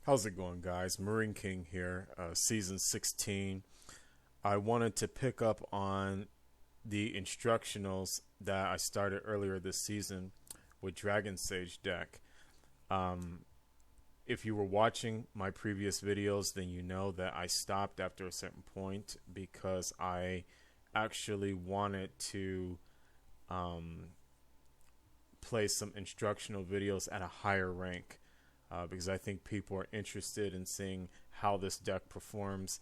How's it going, guys? Marine King here, season 16. I wanted to pick up on the instructionals that I started earlier this season with Dragon Sage deck. Um, if you were watching my previous videos, then you know that I stopped after a certain point because I actually wanted to play some instructional videos at a higher rank. Because I think people are interested in seeing how this deck performs,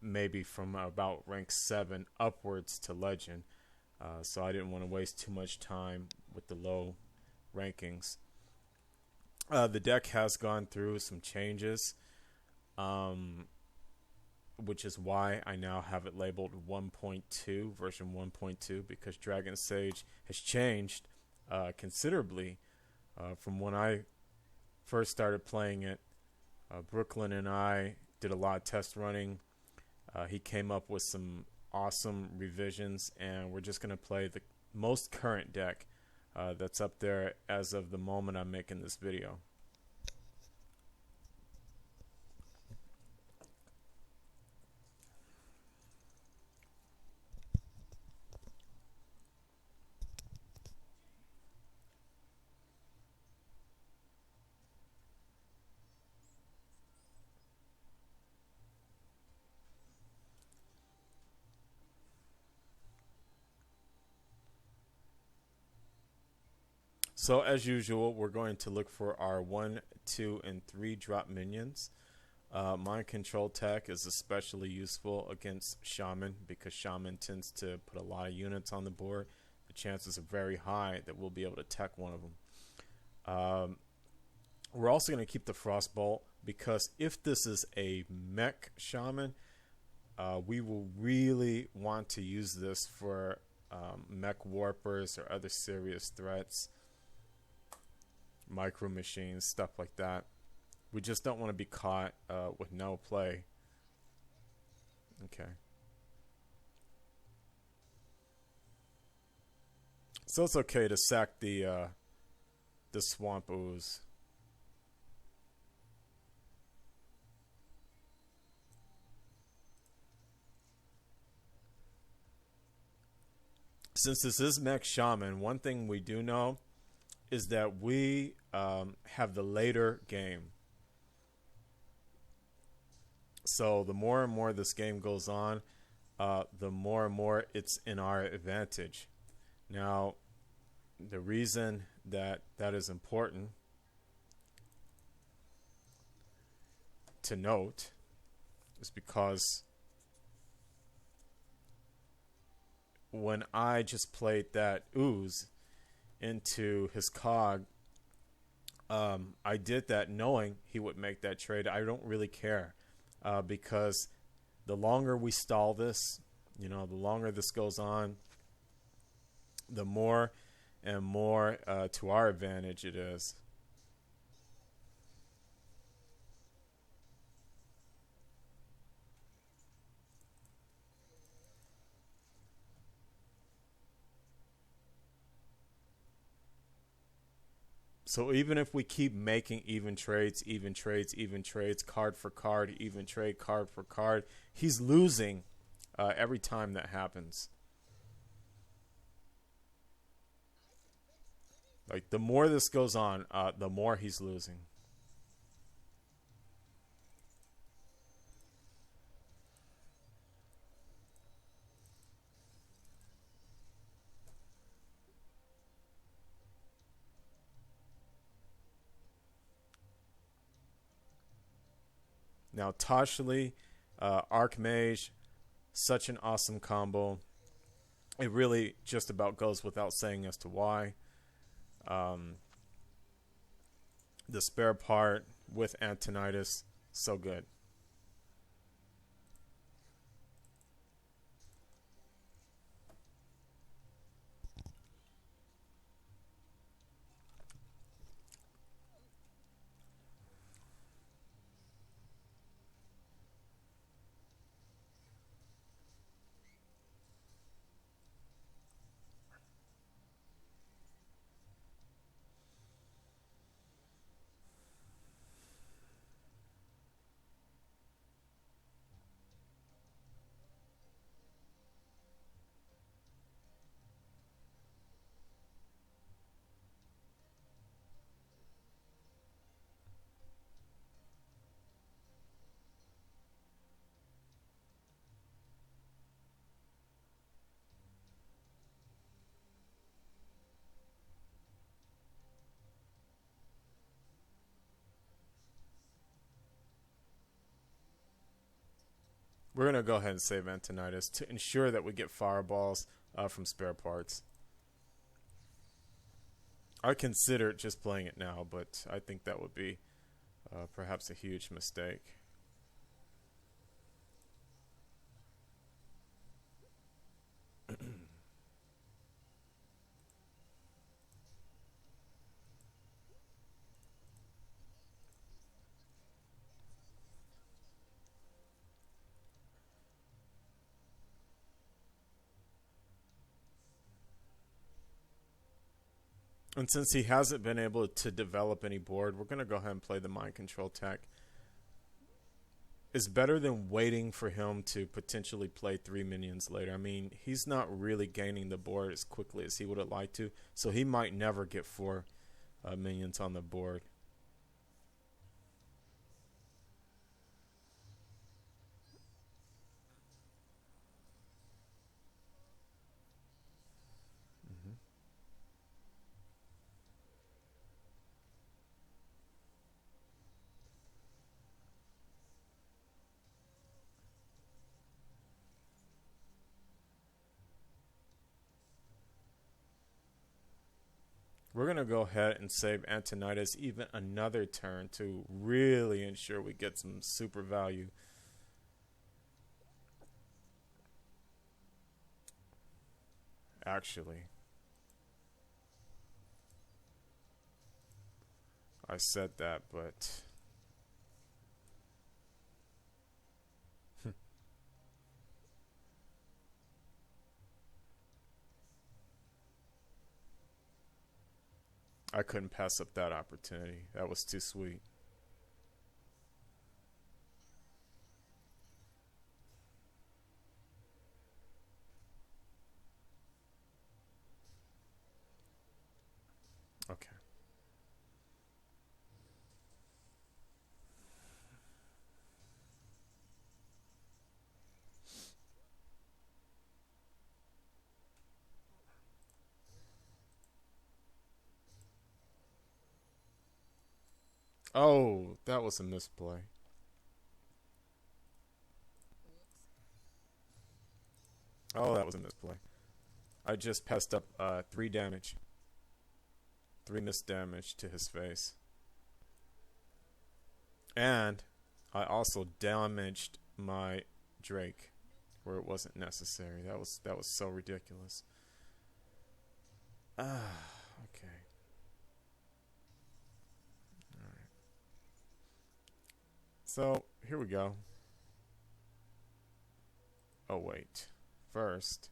maybe from about rank 7 upwards to legend. So I didn't want to waste too much time with the low rankings. The deck has gone through some changes, which is why I now have it labeled 1.2, version 1.2, because Dragon Sage has changed considerably. From when I first started playing it, Brooklyn and I did a lot of test running. He came up with some awesome revisions, and we're just going to play the most current deck that's up there as of the moment I'm making this video. So as usual, we're going to look for our 1, 2, and 3 drop minions. Mind Control Tech is especially useful against Shaman because Shaman tends to put a lot of units on the board. The chances are very high that we'll be able to tech one of them. We're also going to keep the Frostbolt because if this is a Mech Shaman, we will really want to use this for mech warpers or other serious threats. Micro machines, stuff like that. We just don't want to be caught with no play. Okay. So it's okay to sack the swamp ooze. Since this is Mech Shaman, one thing we do know is that we have the later game. So the more and more this game goes on, the more and more it's in our advantage. Now, the reason that is important to note is because when I just played that ooze into his cog, I did that knowing he would make that trade. I don't really care because the longer we stall this, the longer this goes on, the more and more to our advantage it is. So even if we keep making even trades, card for card, even trade, card for card, he's losing every time that happens. Like, the more this goes on, the more he's losing. Now, Toshli, Archmage, such an awesome combo. It really just about goes without saying as to why. The spare part with Antonitis, so good. We're going to go ahead and save Antonidas to ensure that we get fireballs from spare parts. I considered just playing it now, but I think that would be perhaps a huge mistake. And since he hasn't been able to develop any board, we're going to go ahead and play the mind control tech. It's better than waiting for him to potentially play 3 minions later. I mean, he's not really gaining the board as quickly as he would have liked to, so he might never get 4 minions on the board. We're going to go ahead and save Antonidas even another turn to really ensure we get some super value. Actually, I said that, but I couldn't pass up that opportunity. That was too sweet. Okay. Oh, that was a misplay. Oh, that was a misplay. I just passed up 3 damage. 3 missed damage to his face. And I also damaged my Drake where it wasn't necessary. That was so ridiculous. Okay. All right. So, here we go. Oh, wait. First,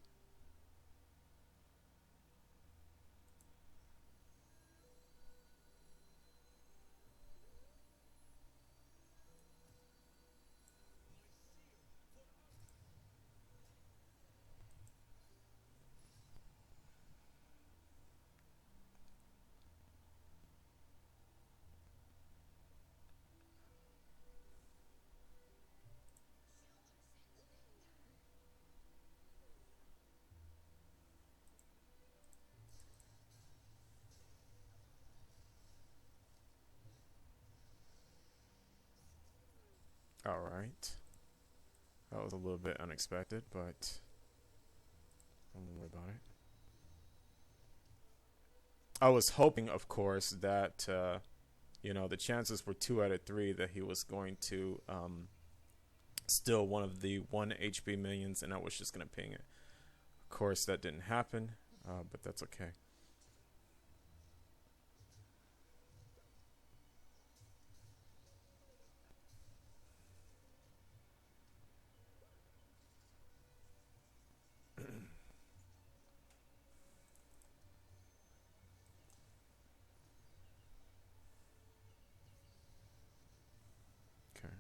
all right. That was a little bit unexpected, but don't worry about it. I was hoping, of course, that the chances were 2 out of 3 that he was going to steal one of the 1 HP minions, and I was just going to ping it. Of course, that didn't happen, but that's okay. Okay.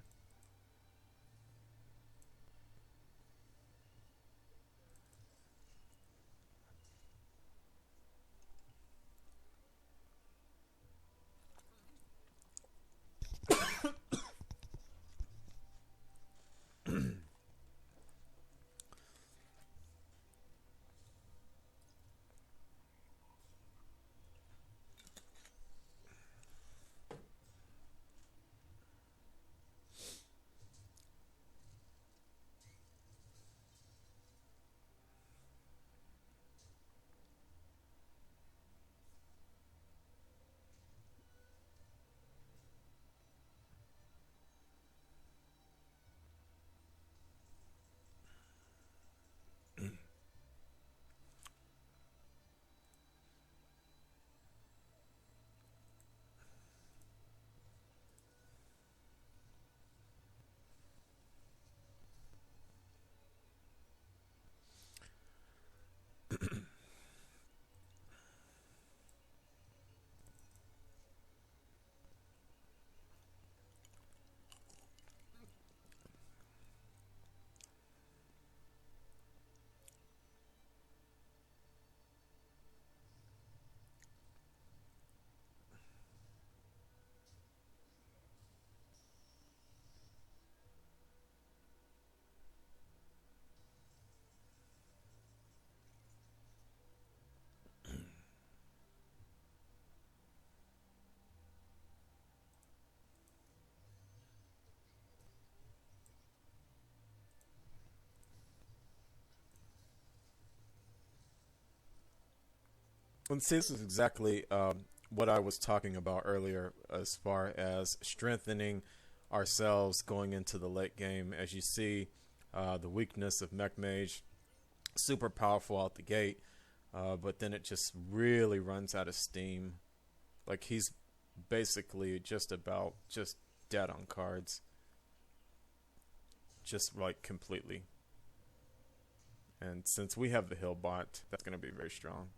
see, this is exactly what I was talking about earlier as far as strengthening ourselves going into the late game. As you see, the weakness of Mech Mage, super powerful out the gate, but then it just really runs out of steam. Like, he's basically just dead on cards. Just like completely. And since we have the heal bot, that's going to be very strong.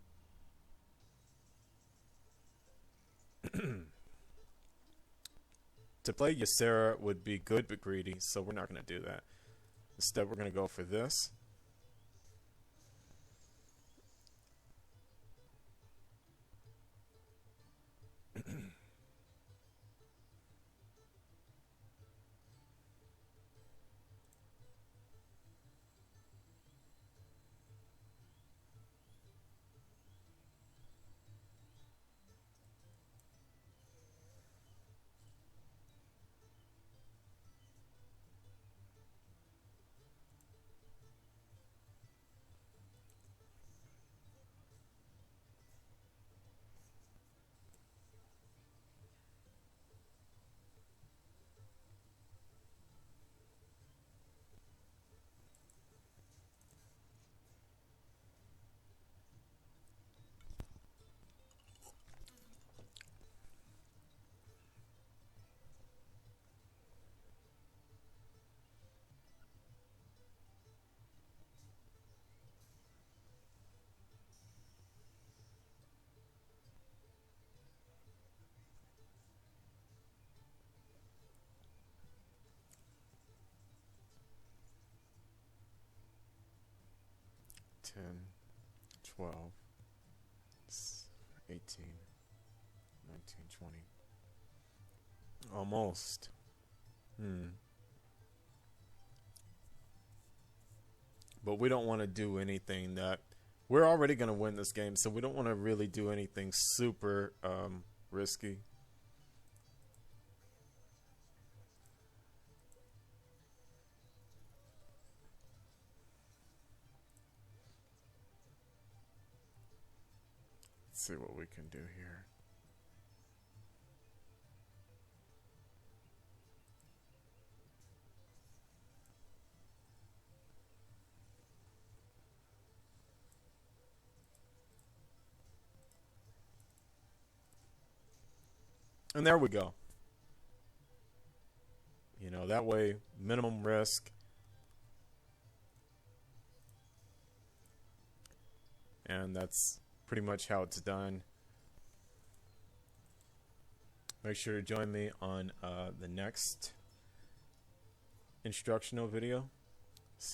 To play Ysera would be good but greedy, so we're not going to do that. Instead, we're going to go for this. Ten, 12, 18, 19, 20. Almost. But we don't want to do anything that... We're already going to win this game, so we don't want to really do anything super risky. Let's see what we can do here. And there we go. You know, that way, minimum risk. And that's pretty much how it's done. Make sure to join me on the next instructional video.